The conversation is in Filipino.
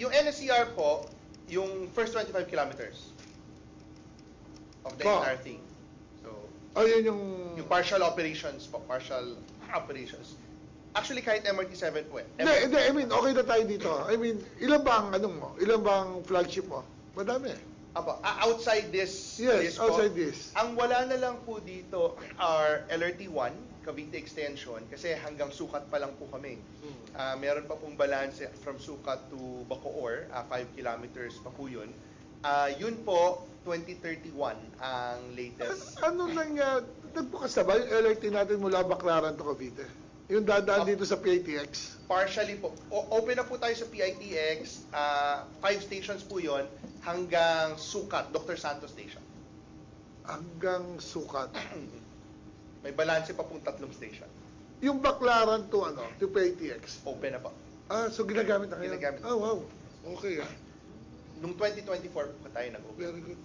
Yung NSCR po, yung first 25 kilometers of the Oh. entire thing. So, Oh, yun yung... yung partial operations po, partial operations. Actually, kahit MRT-7 po eh. Hindi, I mean, okay na tayo dito. I mean, ilan bang, anong mo? Ilan bang flagship mo? Madami. Apo, outside this, Yes, po, outside this. ang wala na lang po dito are LRT-1, Cavite Extension, kasi hanggang Sukat pa lang po kami. Meron pa pong balance from Sukat to Bacoor, 5 kilometers pa po yun. Yun po, 2031 ang latest. Ano nang, nagbukas na ba yung LRT natin mula Baclaran to Cavite? Yung dadaan dito sa PITX? Partially po. Open na po tayo sa PITX. 5 stations po yon hanggang Sukat, Dr. Santos Station. Hanggang Sukat. May balanse pa pong 3 station. Yung Baclaran to ano, to PITX. Open na po. So ginagamit na ngayon? Ginagamit. Oh, wow. Okay Nung 2024 po tayo nag-open. Very good.